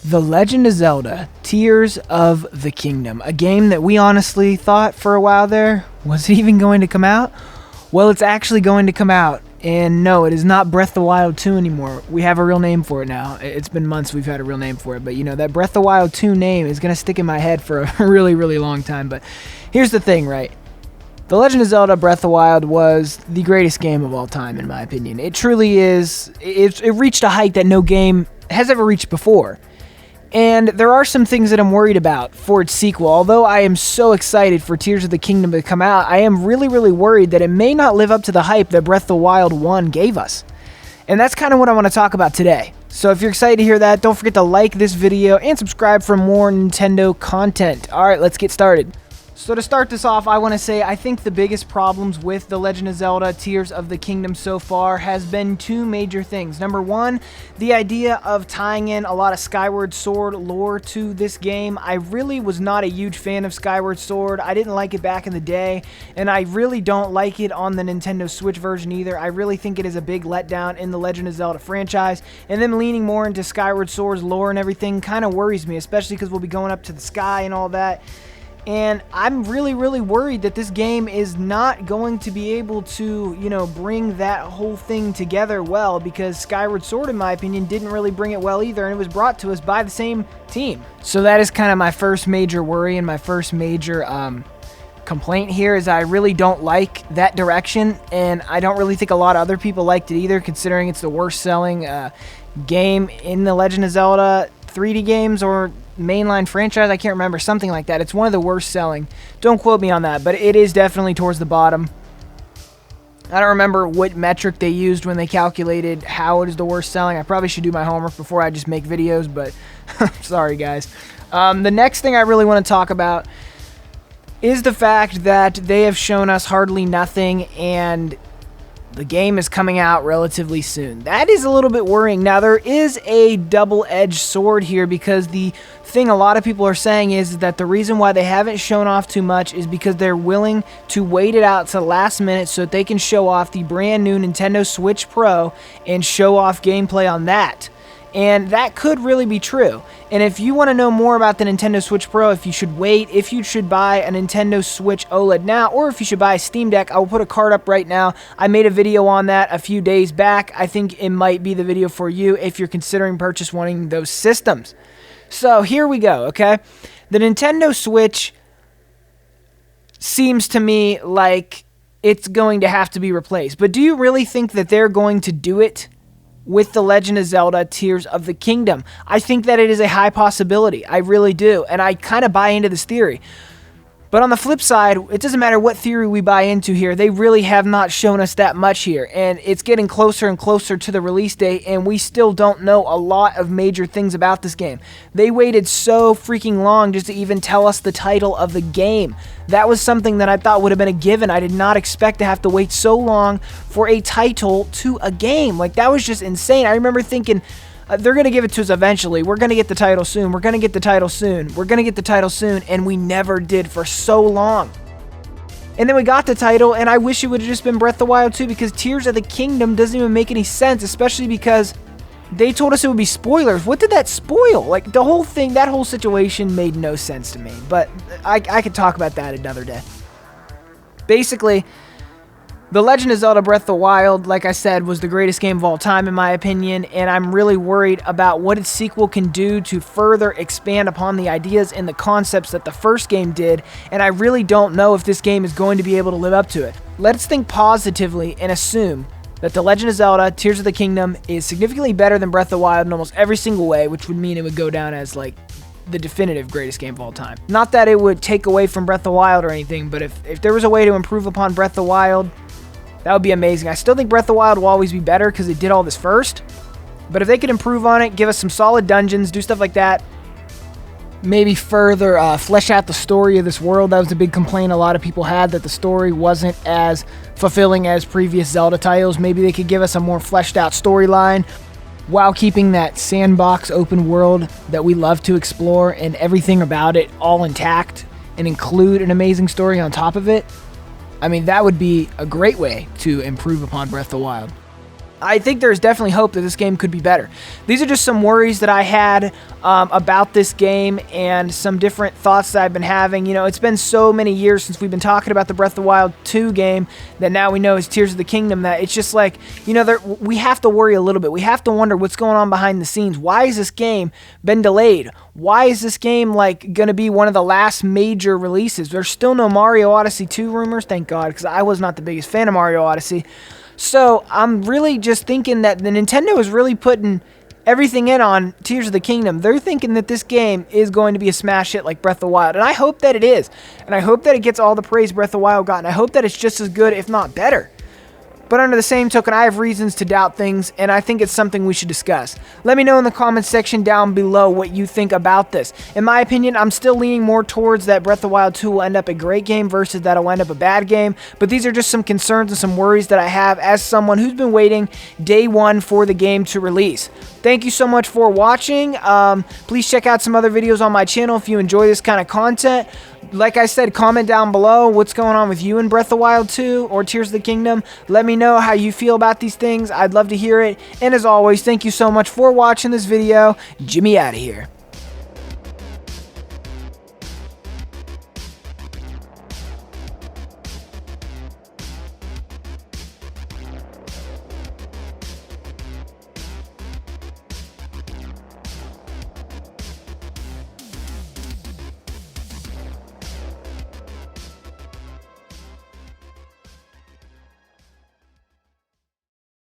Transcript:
The Legend of Zelda, Tears of the Kingdom, a game that we honestly thought for a while there, was it even going to come out? Well, it's actually going to come out, and no, it is not Breath of the Wild 2 anymore. We have a real name for it now. It's been months we've had a real name for it, but you know, that Breath of the Wild 2 name is going to stick in my head for a really, really long time. But here's the thing, right? The Legend of Zelda Breath of the Wild was the greatest game of all time, in my opinion. It truly is. It reached a height that no game has ever reached before. And there are some things that I'm worried about for its sequel. Although I am so excited for Tears of the Kingdom to come out, I am really, really worried that it may not live up to the hype that Breath of the Wild 1 gave us. And that's kind of what I want to talk about today. So if you're excited to hear that, don't forget to like this video and subscribe for more Nintendo content. Alright, let's get started. So to start this off, I want to say I think the biggest problems with The Legend of Zelda Tears of the Kingdom so far has been two major things. Number one, the idea of tying in a lot of Skyward Sword lore to this game. I really was not a huge fan of Skyward Sword. I didn't like it back in the day, and I really don't like it on the Nintendo Switch version either. I really think it is a big letdown in the Legend of Zelda franchise, and them leaning more into Skyward Sword's lore and everything kind of worries me, especially because we'll be going up to the sky and all that. And I'm really, really worried that this game is not going to be able to, you know, bring that whole thing together well, because Skyward Sword, in my opinion, didn't really bring it well either, and it was brought to us by the same team. So that is kind of my first major worry and my first major complaint here, is I really don't like that direction, and I don't really think a lot of other people liked it either, considering it's the worst selling game in the Legend of Zelda 3D games or mainline franchise. I can't remember, something like that. It's one of the worst selling. Don't quote me on that, but it is definitely towards the bottom. I don't remember what metric they used when they calculated how it is the worst selling. I probably should do my homework before I just make videos, but sorry guys. The next thing I really want to talk about is the fact that they have shown us hardly nothing, and the game is coming out relatively soon. That is a little bit worrying. Now, there is a double-edged sword here, because the thing a lot of people are saying is that the reason why they haven't shown off too much is because they're willing to wait it out to the last minute so that they can show off the brand new Nintendo Switch Pro and show off gameplay on that. And that could really be true. And if you want to know more about the Nintendo Switch Pro, if you should wait, if you should buy a Nintendo Switch OLED now, or if you should buy a Steam Deck, I will put a card up right now. I made a video on that a few days back. I think it might be the video for you if you're considering wanting those systems. So here we go, okay? The Nintendo Switch seems to me like it's going to have to be replaced. But do you really think that they're going to do it with The Legend of Zelda Tears of the Kingdom? I think that it is a high possibility. I really do. And I kind of buy into this theory. But on the flip side, it doesn't matter what theory we buy into here. They really have not shown us that much here. And it's getting closer and closer to the release date, and we still don't know a lot of major things about this game. They waited so freaking long just to even tell us the title of the game. That was something that I thought would have been a given. I did not expect to have to wait so long for a title to a game. Like, that was just insane. I remember thinking, they're going to give it to us eventually. We're going to get the title soon. We're going to get the title soon. We're going to get the title soon. And we never did for so long. And then we got the title, and I wish it would have just been Breath of the Wild 2, because Tears of the Kingdom doesn't even make any sense, especially because they told us it would be spoilers. What did that spoil? Like, the whole thing, that whole situation made no sense to me. But I could talk about that another day. Basically, The Legend of Zelda Breath of the Wild, like I said, was the greatest game of all time in my opinion, and I'm really worried about what its sequel can do to further expand upon the ideas and the concepts that the first game did, and I really don't know if this game is going to be able to live up to it. Let's think positively and assume that The Legend of Zelda Tears of the Kingdom is significantly better than Breath of the Wild in almost every single way, which would mean it would go down as, like, the definitive greatest game of all time. Not that it would take away from Breath of the Wild or anything, but if there was a way to improve upon Breath of the Wild, that would be amazing. I still think Breath of the Wild will always be better because it did all this first. But if they could improve on it, give us some solid dungeons, do stuff like that, maybe further flesh out the story of this world. That was a big complaint a lot of people had, that the story wasn't as fulfilling as previous Zelda titles. Maybe they could give us a more fleshed out storyline while keeping that sandbox open world that we love to explore and everything about it all intact, and include an amazing story on top of it. I mean, that would be a great way to improve upon Breath of the Wild. I think there's definitely hope that this game could be better. These are just some worries that I had about this game and some different thoughts that I've been having. You know, it's been so many years since we've been talking about the Breath of the Wild 2 game that now we know is Tears of the Kingdom, that it's just like, you know, we have to worry a little bit. We have to wonder what's going on behind the scenes. Why has this game been delayed? Why is this game like going to be one of the last major releases? There's still no Mario Odyssey 2 rumors, thank God, because I was not the biggest fan of Mario Odyssey. So I'm really just thinking that the Nintendo is really putting everything in on Tears of the Kingdom. They're thinking that this game is going to be a smash hit like Breath of the Wild, and I hope that it is. And I hope that it gets all the praise Breath of the Wild got, and I hope that it's just as good, if not better. But under the same token, I have reasons to doubt things, and I think it's something we should discuss. Let me know in the comments section down below what you think about this. In my opinion, I'm still leaning more towards that Breath of the Wild 2 will end up a great game versus that will end up a bad game. But these are just some concerns and some worries that I have as someone who's been waiting day one for the game to release. Thank you so much for watching. Please check out some other videos on my channel if you enjoy this kind of content. Like I said, comment down below what's going on with you in Breath of the Wild 2 or Tears of the Kingdom. Let me know how you feel about these things. I'd love to hear it. And as always, thank you so much for watching this video. Jimmy out of here.